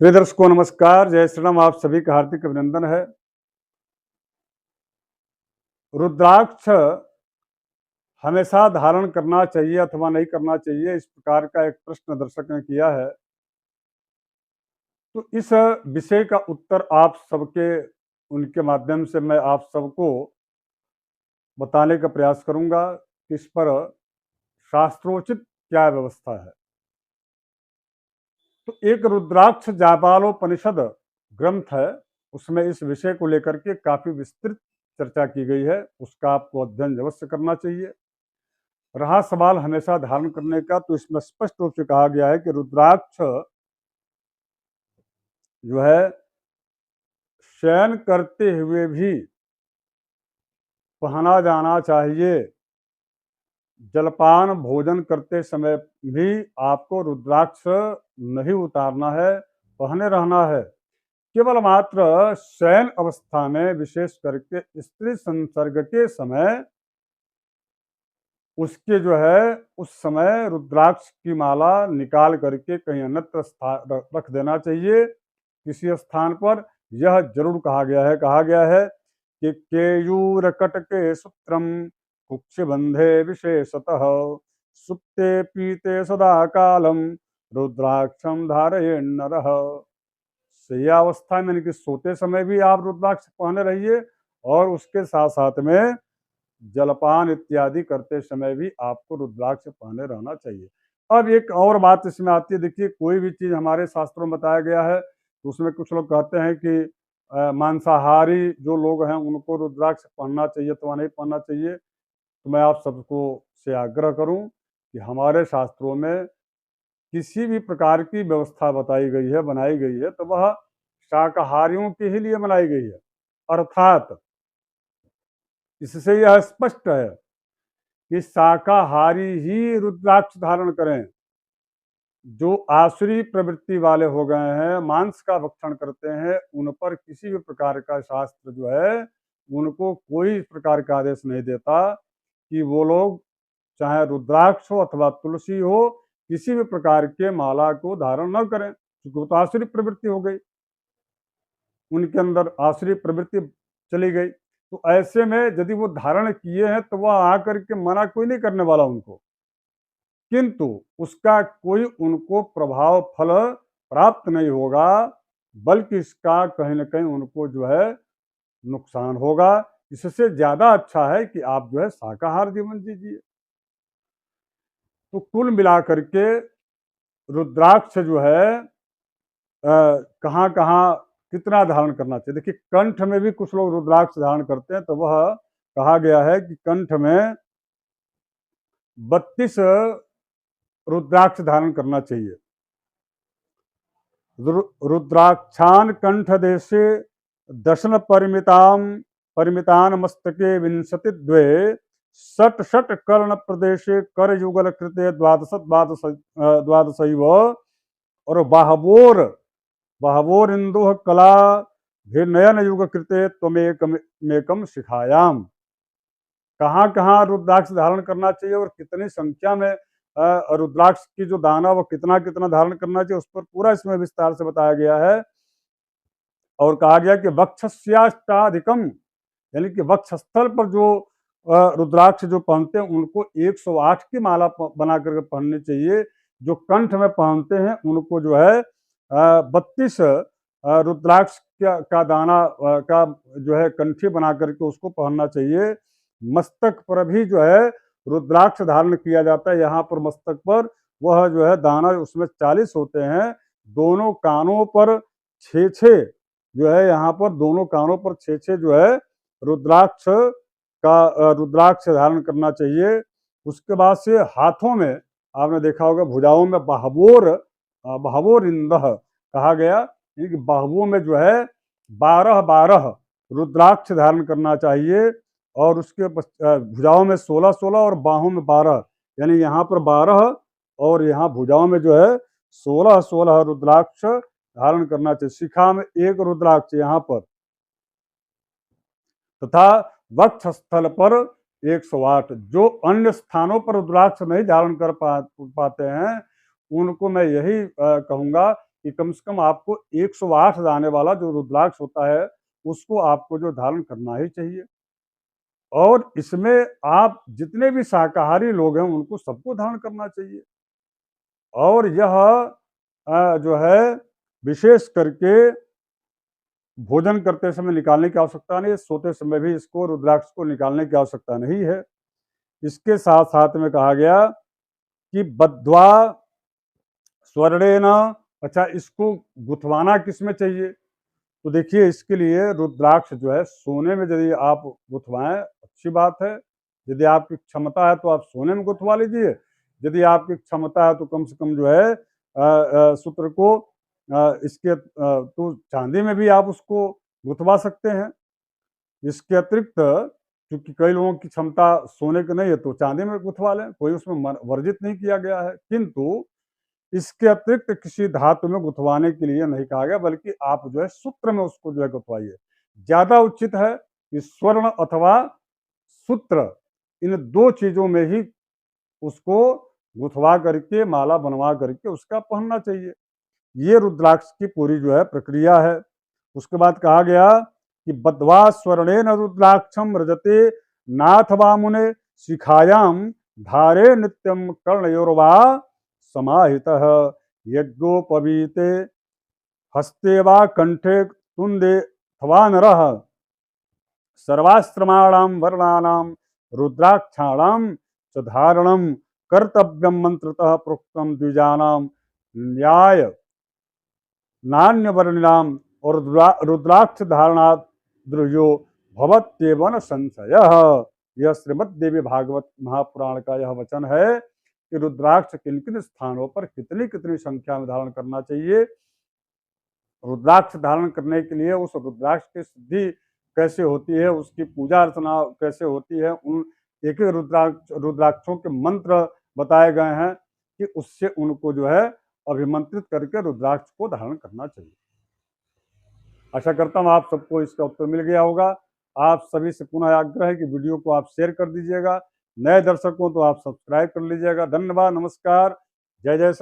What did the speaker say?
प्रिय दर्शकों नमस्कार, जय श्री राम। आप सभी का हार्दिक अभिनंदन है। रुद्राक्ष हमेशा धारण करना चाहिए अथवा नहीं करना चाहिए, इस प्रकार का एक प्रश्न दर्शक ने किया है। तो इस विषय का उत्तर आप सबके उनके माध्यम से मैं आप सबको बताने का प्रयास करूंगा कि इस पर शास्त्रोचित क्या व्यवस्था है। तो एक रुद्राक्ष जाबालोपनिषद ग्रंथ है, उसमें इस विषय को लेकर के काफी विस्तृत चर्चा की गई है। उसका आपको अध्ययन अवश्य करना चाहिए। रहा सवाल हमेशा धारण करने का, तो इसमें स्पष्ट रूप से कहा गया है कि रुद्राक्ष जो है शयन करते हुए भी पहना जाना चाहिए। जलपान भोजन करते समय भी आपको रुद्राक्ष नहीं उतारना है, पहने रहना है। केवल मात्र शयन अवस्था में, विशेष करके स्त्री संसर्ग के समय, उसके जो है उस समय रुद्राक्ष की माला निकाल करके कहीं अन्यत्र रख देना चाहिए किसी स्थान पर। यह जरूर कहा गया है कि केयूर कटके सूत्रम कुक्ष बंधे विशेषतः सुप्ते पीते सदा कालम रुद्राक्षम धारयेन नरः। शय्यावस्था में, यानी कि सोते समय भी आप रुद्राक्ष पहने रहिए, और उसके साथ साथ में जलपान इत्यादि करते समय भी आपको रुद्राक्ष पहने रहना चाहिए। अब एक और बात इसमें आती है, देखिए कोई भी चीज़ हमारे शास्त्रों में बताया गया है तो उसमें कुछ लोग कहते हैं कि मांसाहारी जो लोग हैं उनको रुद्राक्ष पहनना चाहिए अथवा नहीं पहनना चाहिए। तो मैं आप सबको से आग्रह करूं कि हमारे शास्त्रों में किसी भी प्रकार की व्यवस्था बताई गई है, बनाई गई है, तो वह शाकाहारियों के ही लिए बनाई गई है। अर्थात इससे यह स्पष्ट है कि शाकाहारी ही रुद्राक्ष धारण करें। जो आसुरी प्रवृत्ति वाले हो गए हैं, मांस का भक्षण करते हैं, उन पर किसी भी प्रकार का शास्त्र जो है उनको कोई प्रकार का आदेश नहीं देता कि वो लोग चाहे रुद्राक्ष हो अथवा तुलसी हो, किसी भी प्रकार के माला को धारण न करें, क्योंकि वो तो आसुरी प्रवृत्ति हो गई, उनके अंदर आसुरी प्रवृत्ति चली गई। तो ऐसे में यदि वो धारण किए हैं तो वह आकर के मना कोई नहीं करने वाला उनको, किंतु उसका कोई उनको प्रभाव फल प्राप्त नहीं होगा, बल्कि इसका कहीं ना कहीं उनको जो है नुकसान होगा। इससे ज्यादा अच्छा है कि आप जो है शाकाहार जीवन जीजिए। तो कुल मिलाकर के रुद्राक्ष जो है कहाँ कहाँ कितना धारण करना चाहिए। देखिए कंठ में भी कुछ लोग रुद्राक्ष धारण करते हैं, तो वह कहा गया है कि कंठ में 32 रुद्राक्ष धारण करना चाहिए। रुद्राक्षान कंठ देशे दशन परिमितान मस्तके विंशति द्वे षट षट कर्ण प्रदेशे कर युगल कृते द्वादशैव और बाहवोर इंदु कला नयन युग कृते त्वमेकमेकम शिखायाम। कहाँ कहाँ रुद्राक्ष धारण करना चाहिए और कितनी संख्या में रुद्राक्ष की जो दाना वो कितना कितना धारण करना चाहिए, उस पर पूरा इसमें विस्तार से बताया गया है। और कहा गया कि वक्षस्याष्टाधिकम, यानी कि वक्षस्थल पर जो रुद्राक्ष जो पहनते हैं उनको 108 की माला बना करके पहननी चाहिए। जो कंठ में पहनते हैं उनको जो है 32 रुद्राक्ष का दाना का जो है कंठी बना करके उसको पहनना चाहिए। मस्तक पर भी जो है रुद्राक्ष धारण किया जाता है। यहाँ पर मस्तक पर वह जो है दाना उसमें 40 होते हैं। दोनों कानों पर 6 जो है, यहाँ पर दोनों कानों पर 6 जो है रुद्राक्ष धारण करना चाहिए। उसके बाद से हाथों में आपने देखा होगा भुजाओं में बहवोर इंदह कहा गया, कि बाहुओं में जो है 12 रुद्राक्ष धारण करना चाहिए। और उसके भुजाओं में 16 और बाहों में 12, यानी यहाँ पर 12 और यहाँ भुजाओं में जो है 16 रुद्राक्ष धारण करना चाहिए। शिखा में 1 रुद्राक्ष यहाँ पर, तथा वक्ष स्थल पर 108। जो अन्य स्थानों पर रुद्राक्ष नहीं धारण कर पाते हैं उनको मैं यही कहूंगा कि कम से कम आपको 108 दाने वाला जो रुद्राक्ष होता है उसको आपको जो धारण करना ही चाहिए। और इसमें आप जितने भी शाकाहारी लोग हैं उनको सबको धारण करना चाहिए। और यह जो है विशेष करके भोजन करते समय निकालने की आवश्यकता नहीं है, सोते समय भी इसको रुद्राक्ष को निकालने की आवश्यकता नहीं है। इसके साथ साथ में कहा गया कि बद्ध्वा स्वर्णेन, अच्छा इसको गुथवाना किस में चाहिए? तो देखिए इसके लिए रुद्राक्ष जो है सोने में यदि आप गुथवाएं अच्छी बात है। यदि आपकी क्षमता है तो आप सोने में गुथवा लीजिए। यदि आपकी क्षमता है तो कम से कम जो है सूत्र को इसके तो चांदी में भी आप उसको गुथवा सकते हैं। इसके अतिरिक्त क्योंकि कई लोगों की क्षमता सोने की नहीं है तो चांदी में गुथवा लें, कोई उसमें वर्जित नहीं किया गया है। किंतु इसके अतिरिक्त किसी धातु में गुथवाने के लिए नहीं कहा गया, बल्कि आप जो है सूत्र में उसको जो है गुथवाइए। ज्यादा उचित है कि स्वर्ण अथवा सूत्र इन दो चीजों में ही उसको गुथवा करके माला बनवा करके उसका पहनना चाहिए। ये रुद्राक्ष की पूरी जो है प्रक्रिया है। उसके बाद कहा गया कि बद्ध्वा स्वर्णेन रुद्राक्षम रजते नाथ वामुने शिखायाम धारे नित्यम कर्णयोर्वा समाहितः यज्ञोपवीते हस्ते वा कंठे तुंदे अथवा नरः सर्वाश्रमाणाम वर्णानाम रुद्राक्षाणाम च धारणम कर्तव्यम मंत्रतः प्रोक्तम द्विजानाम न्याय नान्य वर्णिनाम और रुद्राक्ष धारणा द्रव्यो भवत्येवन संशय। यह श्रीमद् देवी भागवत महापुराण का यह वचन है कि रुद्राक्ष किन किन स्थानों पर कितनी कितनी संख्या में धारण करना चाहिए। रुद्राक्ष धारण करने के लिए उस रुद्राक्ष की सिद्धि कैसे होती है, उसकी पूजा अर्चना कैसे होती है, उन एक एक रुद्राक्षों के मंत्र बताए गए हैं कि उससे उनको जो है अभिमंत्रित करके रुद्राक्ष को धारण करना चाहिए। आशा करता हूँ आप सबको इसका उत्तर मिल गया होगा। आप सभी से पुनः आग्रह है कि वीडियो को आप शेयर कर दीजिएगा। नए दर्शकों तो आप सब्सक्राइब कर लीजिएगा। धन्यवाद, नमस्कार, जय जय।